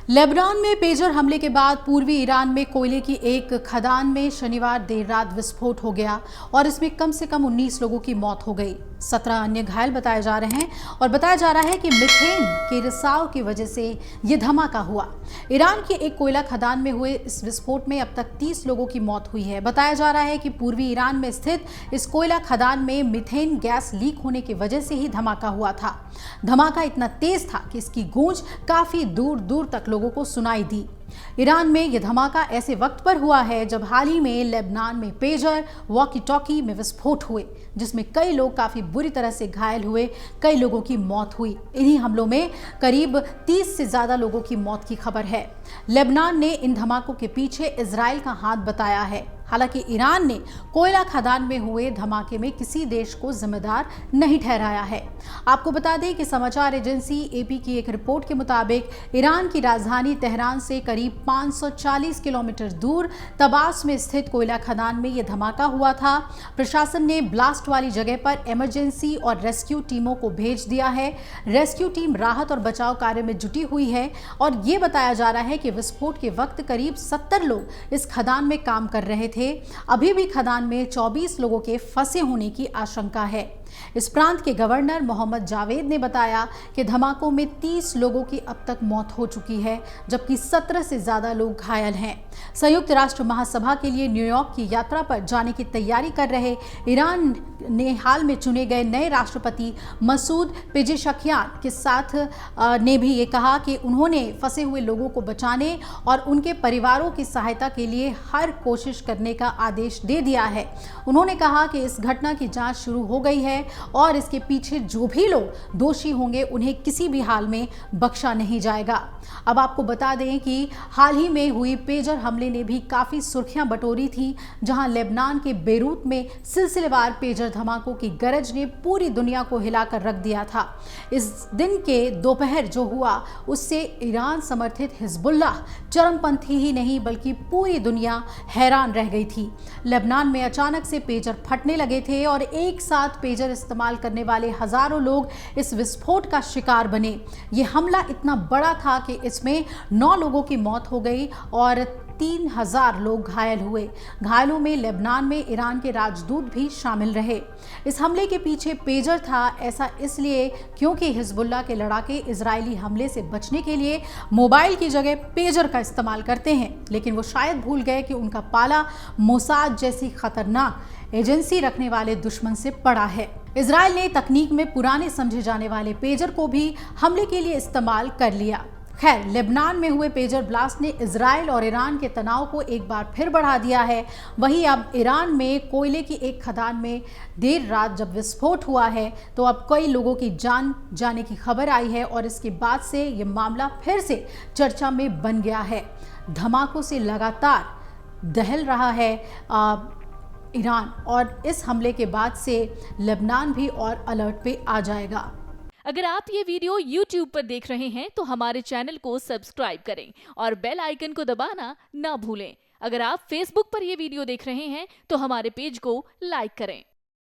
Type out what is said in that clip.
Lebanon में pager हमले के बाद पूर्वी ईरान में कोयले की एक खदान में शनिवार देर रात विस्फोट हो गया और इसमें कम से कम 19 लोगों की मौत हो गई। 17 अन्य घायल बताए जा रहे हैं और बताया जा रहा है कि मीथेन के रिसाव की वजह से ये धमाका हुआ। ईरान की एक कोयला खदान में हुए इस विस्फोट में अब तक 30 लोगों की मौत हुई है। बताया जा रहा है कि पूर्वी ईरान में स्थित इस कोयला खदान में मीथेन गैस लीक होने की वजह से ही धमाका हुआ था। धमाका इतना तेज था कि इसकी गूंज काफी दूर दूर तक लोगों को सुनाई दी। ईरान में यह धमाका ऐसे वक्त पर हुआ है जब हाल ही में लेबनान में पेजर वॉकी टॉकी में विस्फोट हुए, जिसमें कई लोग काफी बुरी तरह से घायल हुए, कई लोगों की मौत हुई। इन्हीं हमलों में करीब 30 से ज्यादा लोगों की मौत की खबर है। लेबनान ने इन धमाकों के पीछे इजराइल का हाथ बताया है। हालांकि ईरान ने कोयला खदान में हुए धमाके में किसी देश को जिम्मेदार नहीं ठहराया है। आपको बता दें कि समाचार एजेंसी एपी की एक रिपोर्ट के मुताबिक ईरान की राजधानी तेहरान से करीब 540 किलोमीटर दूर तबास में स्थित कोयला खदान में यह धमाका हुआ था। प्रशासन ने ब्लास्ट वाली जगह पर इमरजेंसी और रेस्क्यू टीमों को भेज दिया है। रेस्क्यू टीम राहत और बचाव कार्य में जुटी हुई है और ये बताया जा रहा है कि विस्फोट के वक्त करीब 70 लोग इस खदान में काम कर रहे थे। अभी भी खदान में 24 लोगों के फंसे होने की आशंका है। इस प्रांत के गवर्नर मोहम्मद जावेद ने बताया कि धमाकों में 30 लोगों की अब तक मौत हो चुकी है, जबकि 17 से ज्यादा लोग घायल हैं। संयुक्त राष्ट्र महासभा के लिए न्यूयॉर्क की यात्रा पर जाने की तैयारी कर रहे ईरान ने हाल में चुने गए नए राष्ट्रपति मसूद पेजेशकियान के साथ ने भी ये कहा कि उन्होंने फंसे हुए लोगों को बचाने और उनके परिवारों की सहायता के लिए हर कोशिश करने का आदेश दे दिया है। उन्होंने कहा कि इस घटना की जांच शुरू हो गई है और इसके पीछे जो भी लोग दोषी होंगे उन्हें किसी भी हाल में बख्शा नहीं जाएगा। अब आपको बता दें कि हाल ही में हुई पेजर हमले ने भी काफी सुर्खियां बटोरी थी, जहां लेबनान के बेरूत में सिलसिलेवार पेजर धमाकों की गरज ने पूरी दुनिया को हिलाकर रख दिया था। इस दिन के दोपहर जो हुआ उससे ईरान समर्थित हिजबुल्लाह चरमपंथी ही नहीं बल्कि पूरी दुनिया हैरान रह गई थी। लेबनान में अचानक से पेजर फटने लगे थे और एक साथ पेजर इस्तेमाल करने वाले हजारों लोग इस विस्फोट का शिकार बने। ये हमला इतना बड़ा था कि इसमें 9 लोगों की मौत हो गई और 3000 लोग घायल हुए। घायलों में लेबनान में ईरान के राजदूत भी शामिल रहे। इस हमले के पीछे पेजर था, ऐसा इसलिए क्योंकि हिजबुल्लाह के लड़ाके इजरायली हमले से बचने के लिए मोबाइल की जगह पेजर का इस्तेमाल करते हैं, लेकिन वो शायद भूल गए कि उनका पाला मोसाद जैसी खतरनाक एजेंसी रखने वाले दुश्मन से पड़ा है। इजराइल ने तकनीक में पुराने समझे जाने वाले पेजर को भी हमले के लिए इस्तेमाल कर लिया। खैर, लेबनान में हुए पेजर ब्लास्ट ने इजराइल और ईरान के तनाव को एक बार फिर बढ़ा दिया है। वहीं अब ईरान में कोयले की एक खदान में देर रात जब विस्फोट हुआ है तो अब कई लोगों की जान जाने की खबर आई है और इसके बाद से ये मामला फिर से चर्चा में बन गया है। धमाकों से लगातार दहल रहा है ईरान और इस हमले के बाद से लेबनान भी और अलर्ट पे आ जाएगा। अगर आप ये वीडियो YouTube पर देख रहे हैं तो हमारे चैनल को सब्सक्राइब करें और बेल आइकन को दबाना ना भूलें। अगर आप Facebook पर ये वीडियो देख रहे हैं तो हमारे पेज को लाइक करें।